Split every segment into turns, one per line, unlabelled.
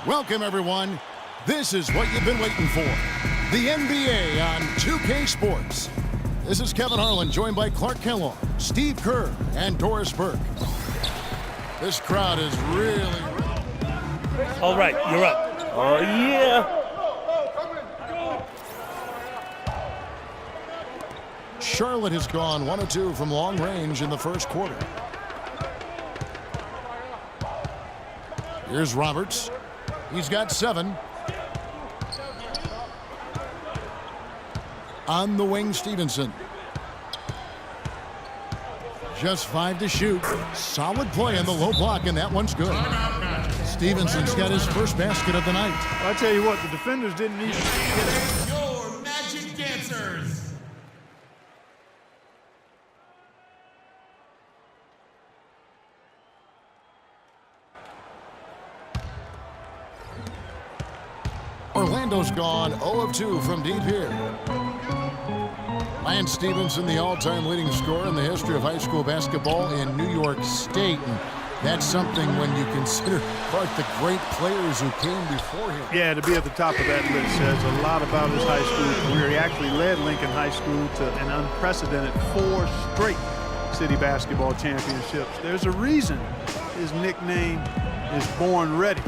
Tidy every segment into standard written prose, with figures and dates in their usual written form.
Welcome, everyone. This is what you've been waiting for. The NBA on 2K Sports. This is Kevin Harlan, joined by Clark Kellogg, Steve Kerr, and Doris Burke. This crowd is really...
All right, you're up. Oh, yeah.
Charlotte has gone 1 of 2 from long range in the first quarter. Here's Roberts. He's got 7. On the wing, Stevenson. Just 5 to shoot. Solid play in the low block, and that one's good. Stevenson's got his first basket of the night.
I'll tell you what, the defenders didn't need to.
Your magic dancers.
Orlando's gone 0 of 2 from deep here. Lance Stevenson, the all-time leading scorer in the history of high school basketball in New York State. And that's something when you consider the great players who came before him.
Yeah, to be at the top of that list says a lot about his high school career. He actually led Lincoln High School to an unprecedented 4 straight city basketball championships. There's a reason his nickname is Born Ready.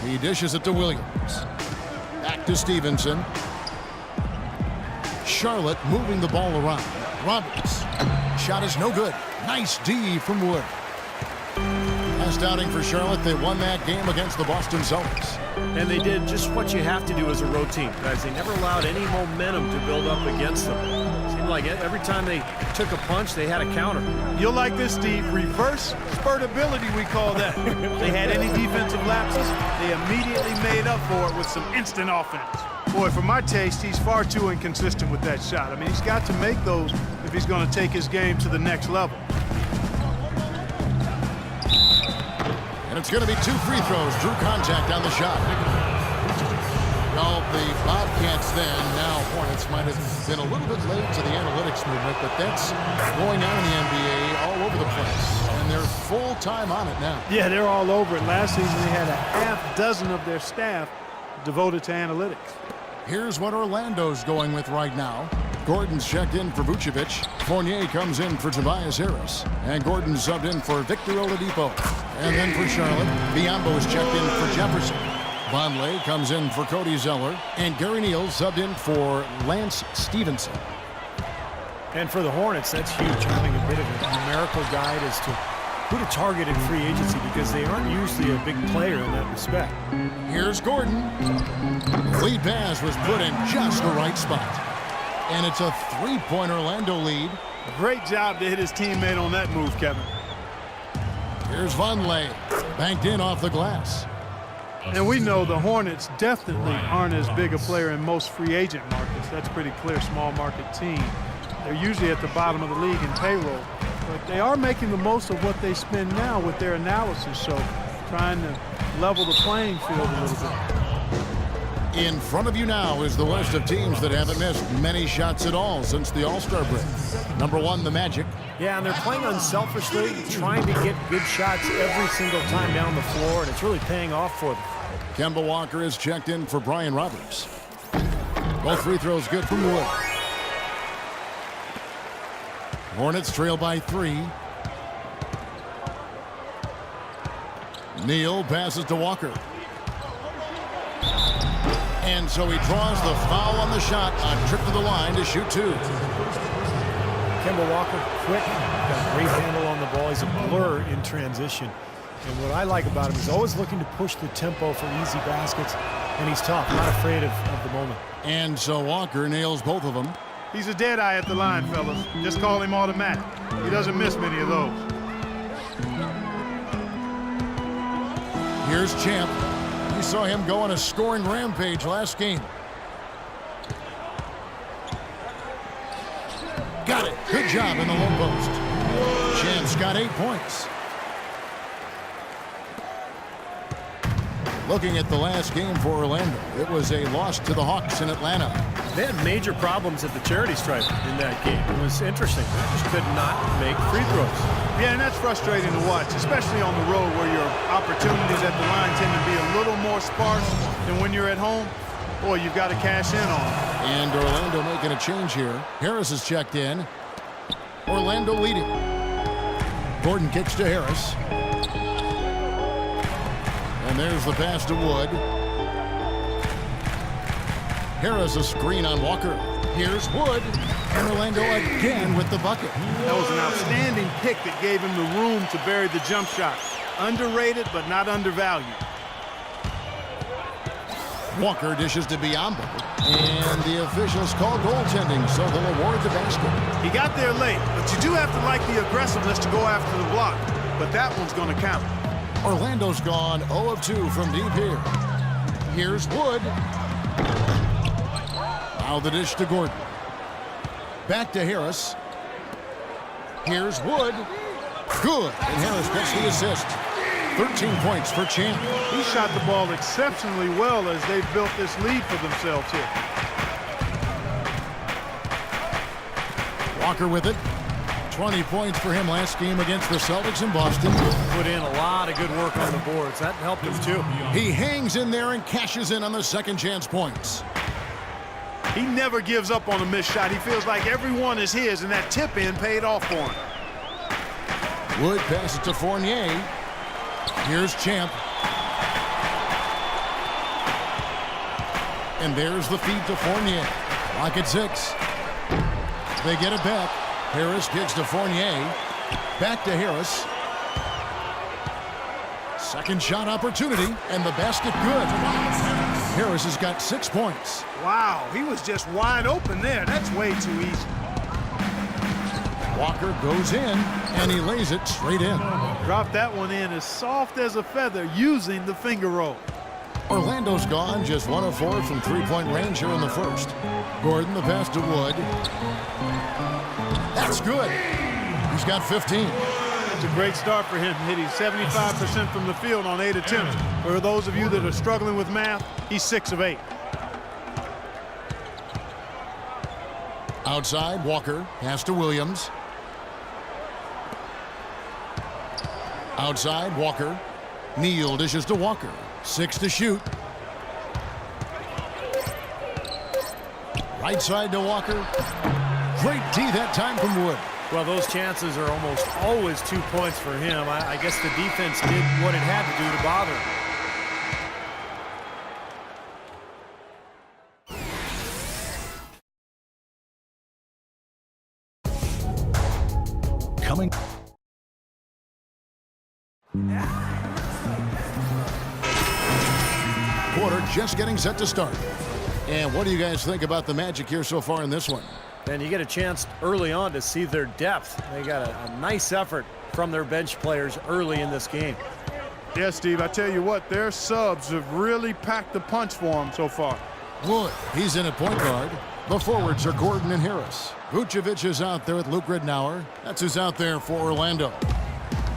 He dishes it to Williams. Back to Stevenson. Charlotte moving the ball around. Roberts. Shot is no good. Nice D from Wood. Last outing for Charlotte, they won that game against the Boston Celtics.
And they did just what you have to do as a road team, guys. They never allowed any momentum to build up against them. Seemed like every time they took a punch, they had a counter.
You'll like this, Steve. Reverse spurtability, we call that. They had any defensive lapses, they immediately made up for it with some instant offense. Boy, for my taste, he's far too inconsistent with that shot. I mean, he's got to make those if he's going to take his game to the next level.
And it's going to be 2 free throws. Drew contact on the shot. Well, the Bobcats then, now Hornets, might have been a little bit late to the analytics movement, but that's going on in the NBA all over the place. And they're full-time on it now.
Yeah, they're all over it. Last season, they had a half dozen of their staff devoted to analytics.
Here's what Orlando's going with right now. Gordon's checked in for Vucevic. Fournier comes in for Tobias Harris. And Gordon subbed in for Victor Oladipo. And then for Charlotte, Biombo is checked in for Jefferson. Vonleh comes in for Cody Zeller. And Gary Neal subbed in for Lance Stevenson.
And for the Hornets, that's huge, having a bit of a numerical guide as to who to target in free agency, because they aren't usually a big player in that respect.
Here's Gordon. Lead pass was put in just the right spot. And it's a 3-point Orlando lead.
Great job to hit his teammate on that move, Kevin.
Here's Vonleh. Banked in off the glass.
And we know the Hornets definitely aren't as big a player in most free agent markets. That's pretty clear, small market team. They're usually at the bottom of the league in payroll. But they are making the most of what they spend now with their analysis, so trying to level the playing field a little bit.
In front of you now is the list of teams that haven't missed many shots at all since the All-Star break. Number 1, the Magic.
Yeah, and they're playing unselfishly, trying to get good shots every single time down the floor, and it's really paying off for them.
Kemba Walker is checked in for Brian Roberts. Both free throws good from Wood. Hornets trail by 3. Neal passes to Walker. And so he draws the foul on the shot. A trip to the line to shoot 2.
Kemba Walker, quick, got a great handle on the ball. He's a blur in transition. And what I like about him is always looking to push the tempo for easy baskets. And he's tough, not afraid of the moment.
And so Walker nails both of them.
He's a dead eye at the line, fellas. Just call him automatic. He doesn't miss many of those.
Here's Champ. We saw him go on a scoring rampage last game. Got it. Good job in the low post. Champ's got 8 points. Looking at the last game for Orlando, it was a loss to the Hawks in Atlanta.
They had major problems at the charity stripe in that game. It was interesting. They just could not make free throws.
Yeah, and that's frustrating to watch, especially on the road where your opportunities at the line tend to be a little more sparse than when you're at home. Boy, you've got to cash in on it.
And Orlando making a change here. Harris is checked in. Orlando leading. Gordon kicks to Harris. And there's the pass to Wood. Harris a screen on Walker. Here's Wood. And Orlando again with the bucket.
That was an outstanding pick that gave him the room to bury the jump shot. Underrated, but not undervalued.
Walker dishes to Biombo. And the officials call goaltending, so they'll award the basket.
He got there late, but you do have to like the aggressiveness to go after the block. But that one's going to count.
Orlando's gone 0 of 2 from deep here. Here's Wood. Now the dish to Gordon. Back to Harris. Here's Wood. Good. And Harris gets the assist. 13 points for Champ.
He shot the ball exceptionally well as they've built this lead for themselves here.
Walker with it. 20 points for him last game against the Celtics in Boston.
Put in a lot of good work on the boards. That helped him too.
He hangs in there and cashes in on the second chance points.
He never gives up on a missed shot. He feels like every one is his, and that tip-in paid off for him.
Wood passes to Fournier. Here's Champ. And there's the feed to Fournier. Clock at 6. They get it back. Harris kicks to Fournier. Back to Harris. Second shot opportunity, and the basket good. Harris has got 6 points.
Wow, he was just wide open there. That's way too easy.
Walker goes in, and he lays it straight in.
Dropped that one in as soft as a feather using the finger roll.
Orlando's gone just 1 of 4 from three-point range here in the first. Gordon, the pass to Wood. That's good. He's got 15.
It's a great start for him, hitting 75% from the field on 8 attempts. For those of you that are struggling with math, he's 6 of 8.
Outside, Walker, pass to Williams. Outside, Walker. Neal dishes to Walker. 6 to shoot. Right side to Walker. Great D that time from Wood.
Well, those chances are almost always 2 points for him. I guess the defense did what it had to do to bother him.
Coming. Quarter just getting set to start. And what do you guys think about the Magic here so far in this one?
And you get a chance early on to see their depth. They got a nice effort from their bench players early in this game.
Yeah, Steve, I tell you what, their subs have really packed the punch for them so far.
Wood, he's in at point guard. The forwards are Gordon and Harris. Vucevic is out there with Luke Ridnour. That's who's out there for Orlando.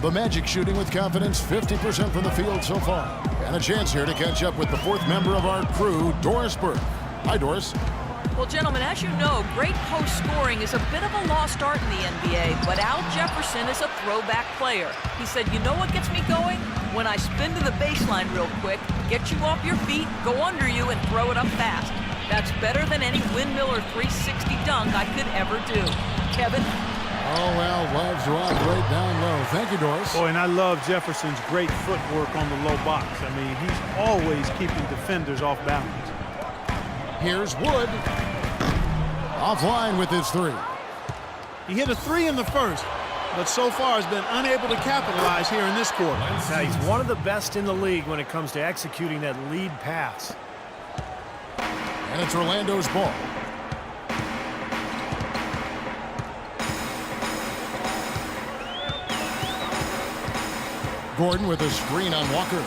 The Magic shooting with confidence, 50% from the field so far. And a chance here to catch up with the fourth member of our crew, Doris Burke. Hi, Doris.
Well, gentlemen, as you know, great post scoring is a bit of a lost art in the NBA, but Al Jefferson is a throwback player. He said, you know what gets me going? When I spin to the baseline real quick, get you off your feet, go under you, and throw it up fast. That's better than any windmill or 360 dunk I could ever do. Kevin?
Oh, well, loves rock right down low. Thank you, Doris.
Boy, and I love Jefferson's great footwork on the low box. I mean, he's always keeping defenders off balance.
Here's Wood. Offline with his 3.
He hit a 3 in the first, but so far has been unable to capitalize here in this quarter.
Now, he's one of the best in the league when it comes to executing that lead pass.
And it's Orlando's ball. Gordon with a screen on Walker.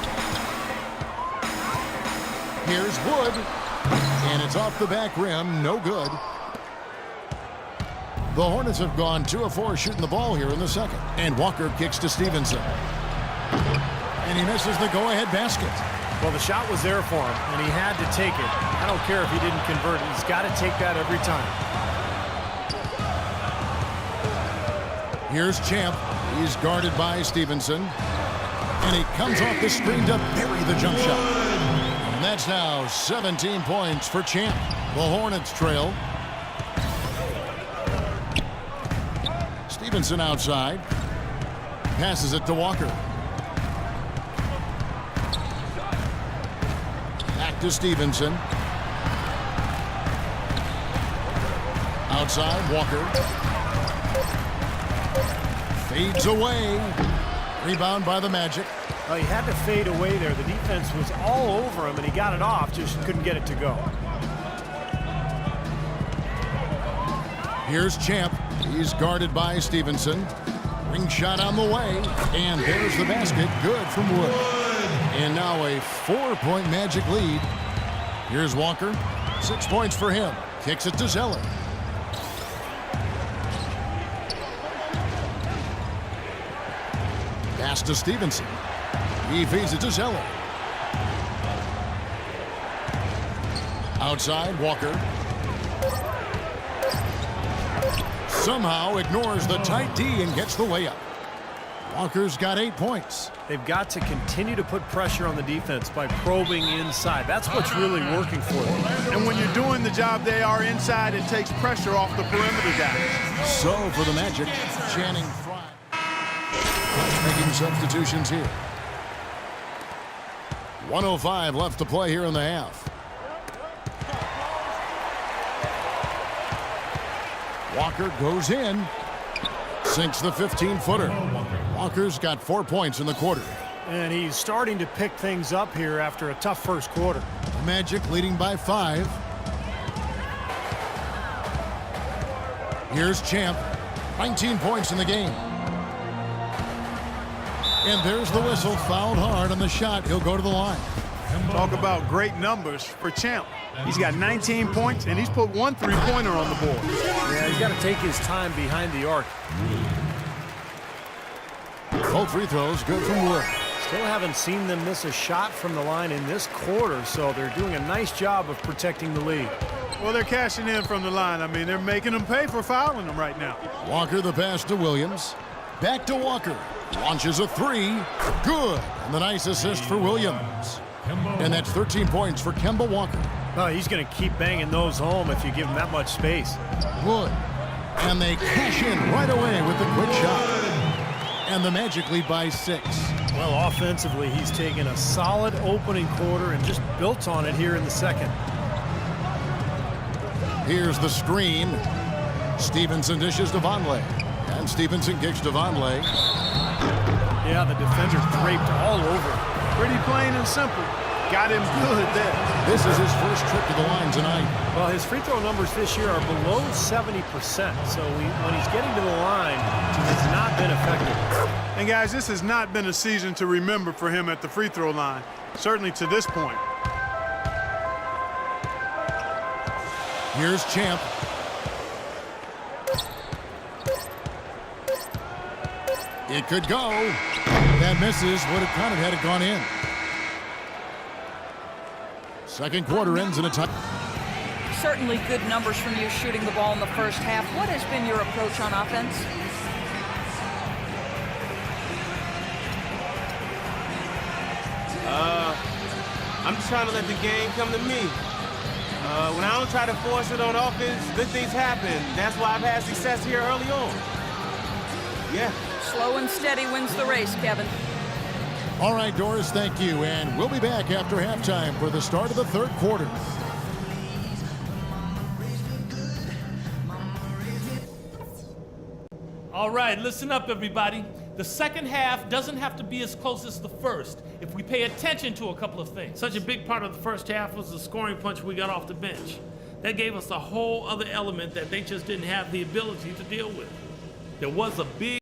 Here's Wood. And it's off the back rim. No good. The Hornets have gone 2 of 4 shooting the ball here in the second. And Walker kicks to Stevenson. And he misses the go-ahead basket.
Well, the shot was there for him, and he had to take it. I don't care if he didn't convert it. He's got to take that every time.
Here's Champ. He's guarded by Stevenson. And he comes off the screen to bury the jump shot. And that's now 17 points for Champ. The Hornets trail. Stevenson outside. Passes it to Walker. Back to Stevenson. Outside, Walker. Fades away. Rebound by the Magic.
Well, he had to fade away there. The defense was all over him, and he got it off, just couldn't get it to go.
Here's Champ. He's guarded by Stevenson. Ring shot on the way. And there's the basket. Good from Wood. And now a 4-point Magic lead. Here's Walker. 6 points for him. Kicks it to Zeller. Pass to Stevenson. He feeds it to Zeller. Outside, Walker. Somehow ignores the tight D and gets the layup. Walker's got 8 points.
They've got to continue to put pressure on the defense by probing inside. That's what's really working for them.
And when you're doing the job they are inside, it takes pressure off the perimeter guys.
So for the Magic, Channing Frye making substitutions here. 1:05 left to play here in the half. Walker goes in. Sinks the 15-footer. Walker's got 4 points in the quarter.
And he's starting to pick things up here after a tough first quarter.
Magic leading by 5. Here's Champ. 19 points in the game. And there's the whistle. Fouled hard on the shot. He'll go to the line.
Talk about great numbers for Champ. He's got 19 points, and he's put 1 3-pointer on the board.
Yeah, he's got to take his time behind the arc.
Both free throws good from Wood.
Still haven't seen them miss a shot from the line in this quarter, so they're doing a nice job of protecting the lead.
Well, they're cashing in from the line. I mean, they're making them pay for fouling them right now.
Walker the pass to Williams. Back to Walker. Launches a 3. Good. And the nice assist for Williams. And that's 13 points for Kemba Walker.
Oh, he's going to keep banging those home if you give him that much space.
Wood. And they cash in right away with the quick shot. And the Magic lead by 6.
Well, offensively, he's taken a solid opening quarter and just built on it here in the second.
Here's the screen. Stevenson dishes to Vonleh. And Stevenson kicks to Vonleh.
Yeah, the defender draped all over.
Pretty plain and simple. Got him good there.
This is his first trip to the line tonight.
Well, his free throw numbers this year are below 70%, so when he's getting to the line, it's not been effective.
And guys, this has not been a season to remember for him at the free throw line, certainly to this point.
Here's Champ. It could go. That misses. Would have counted had it gone in. Second quarter ends in a tie.
Certainly good numbers from you shooting the ball in the first half. What has been your approach on offense?
I'm just trying to let the game come to me. When I don't try to force it on offense, good things happen. That's why I've had success here early on. Yeah.
Slow and steady wins the race, Kevin.
All right, Doris, thank you. And we'll be back after halftime for the start of the third quarter.
All right, listen up, everybody. The second half doesn't have to be as close as the first if we pay attention to a couple of things. Such a big part of the first half was the scoring punch we got off the bench. That gave us a whole other element that they just didn't have the ability to deal with. There was a big